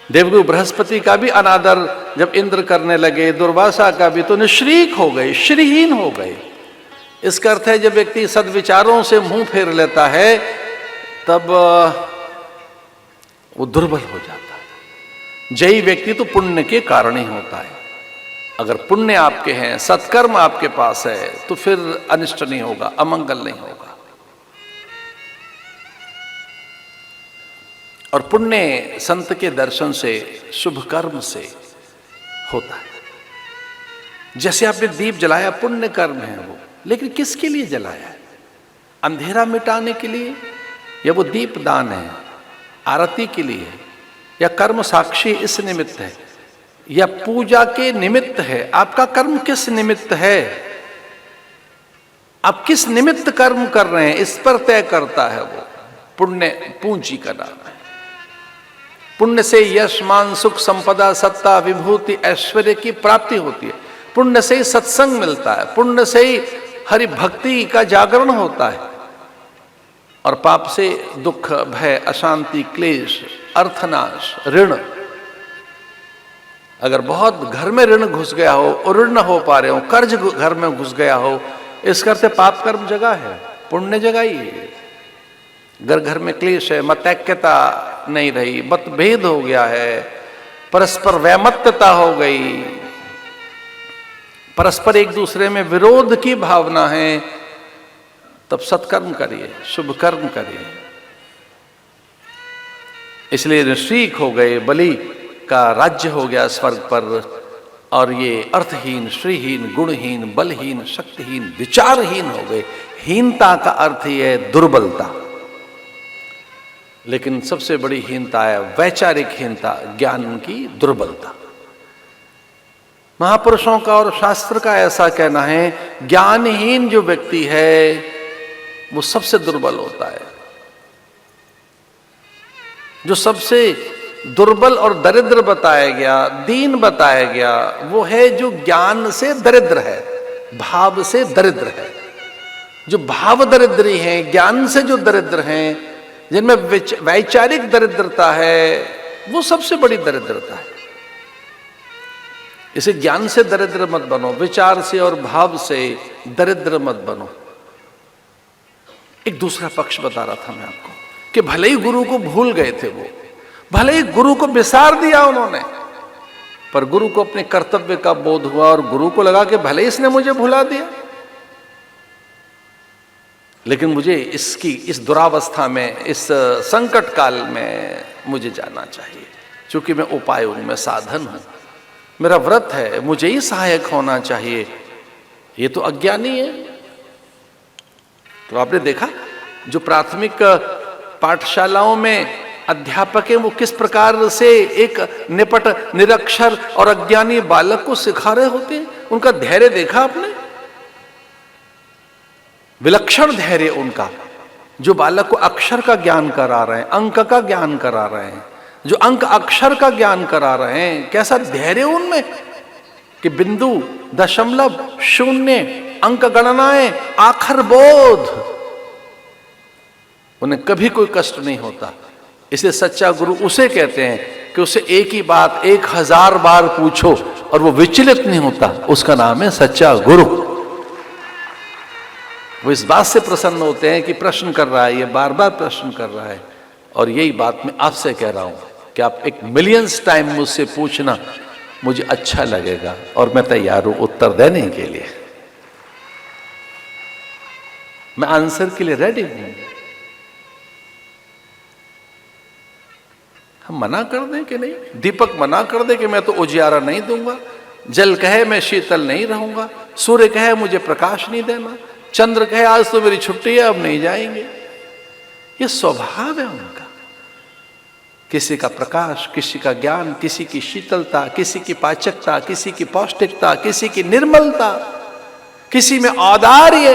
देवगुरु बृहस्पति का भी अनादर जब इंद्र करने लगे, दुर्वासा का भी, तो निश्रीक हो गए, श्रीहीन हो गए। इसका अर्थ है जब व्यक्ति सद्विचारों से मुंह फेर लेता है तब वो दुर्बल हो जाता है। जयी व्यक्ति तो पुण्य के कारण ही होता है। अगर पुण्य आपके हैं, सत्कर्म आपके पास है, तो फिर अनिष्ट नहीं होगा, अमंगल नहीं होगा। और पुण्य संत के दर्शन से, शुभ कर्म से होता है। जैसे आपने दीप जलाया, पुण्य कर्म है वो, लेकिन किसके लिए जलाया है? अंधेरा मिटाने के लिए, या वो दीप दान है, आरती के लिए है, या कर्म साक्षी इस निमित्त है, या पूजा के निमित्त है? आपका कर्म किस निमित्त है? आप किस निमित्त कर्म कर रहे हैं, इस पर तय करता है वो। पुण्य पूंजी का नाम है। पुण्य से यश, मान, सुख, संपदा, सत्ता, विभूति, ऐश्वर्य की प्राप्ति होती है। पुण्य से ही सत्संग मिलता है, पुण्य से ही हरि भक्ति का जागरण होता है। और पाप से दुख, भय, अशांति, क्लेश, अर्थनाश, ऋण। अगर बहुत घर में ऋण घुस गया हो और ऋण न हो पा रहे हो, कर्ज घर में घुस गया हो, इस करते पाप कर्म जगह है, पुण्य जगह ही है। घर घर में क्लेश है, मतैक्यता नहीं रही, मतभेद हो गया है, परस्पर वैमत्यता हो गई, परस्पर एक दूसरे में विरोध की भावना है, तब सत्कर्म करिए, शुभ कर्म करिए। इसलिए निश्रीक हो गए, बलि का राज्य हो गया स्वर्ग पर, और ये अर्थहीन, श्रीहीन, गुणहीन, बलहीन, शक्तिहीन, विचारहीन हो गए। हीनता का अर्थ ही है दुर्बलता, लेकिन सबसे बड़ी हीनता है वैचारिक हीनता, ज्ञान की दुर्बलता। महापुरुषों का और शास्त्र का ऐसा कहना है, ज्ञानहीन जो व्यक्ति है वो सबसे दुर्बल होता है। जो सबसे दुर्बल और दरिद्र बताया गया, दीन बताया गया, वो है जो ज्ञान से दरिद्र है, भाव से दरिद्र है। जो भाव दरिद्री हैं, ज्ञान से जो दरिद्र हैं, जिनमें वैचारिक दरिद्रता है, वो सबसे बड़ी दरिद्रता है। इसे ज्ञान से दरिद्र मत बनो, विचार से और भाव से दरिद्र मत बनो। एक दूसरा पक्ष बता रहा था मैं आपको कि भले ही गुरु को भूल गए थे वो, भले ही गुरु को विसार दिया उन्होंने, पर गुरु को अपने कर्तव्य का बोध हुआ और गुरु को लगा कि भले इसने मुझे भुला दिया, लेकिन मुझे इस दुरावस्था में, इस संकट काल में मुझे जाना चाहिए, क्योंकि मैं उपाय हूं, मैं साधन हूं, मेरा व्रत है, मुझे ही सहायक होना चाहिए। ये तो अज्ञानी है। तो आपने देखा जो प्राथमिक पाठशालाओं में अध्यापक हैं, वो किस प्रकार से एक निपट, निरक्षर और अज्ञानी बालक को सिखा रहे होते हैं। उनका धैर्य देखा आपने? विलक्षण धैर्य उनका। जो बालक को अक्षर का ज्ञान करा रहे हैं, अंक का ज्ञान करा रहे हैं, जो अंक अक्षर का ज्ञान करा रहे हैं, कैसा धैर्य उनमें कि बिंदु, दशमलव, शून्य, अंक गणनाएं, आखर बोध, उन्हें कभी कोई कष्ट नहीं होता। इसलिए सच्चा गुरु उसे कहते हैं कि उसे एक ही बात 1000 बार पूछो और वो विचलित नहीं होता, उसका नाम है सच्चा गुरु। वो इस बात से प्रसन्न होते हैं कि प्रश्न कर रहा है, ये बार बार प्रश्न कर रहा है। और यही बात मैं आपसे कह रहा हूं कि आप 1 मिलियंस टाइम मुझसे पूछना, मुझे अच्छा लगेगा और मैं तैयार हूं उत्तर देने के लिए। मैं आंसर के लिए रेडी हूं। हम मना कर दें कि नहीं? दीपक मना कर दे कि मैं तो उजियारा नहीं दूंगा, जल कहे मैं शीतल नहीं रहूंगा, सूर्य कहे मुझे प्रकाश नहीं देना, चंद्र कहे आज तो मेरी छुट्टी है, अब नहीं जाएंगे। ये स्वभाव है उनका। किसी का प्रकाश, किसी का ज्ञान, किसी की शीतलता, किसी की पाचकता, किसी की पौष्टिकता, किसी की निर्मलता, किसी में औदार्य,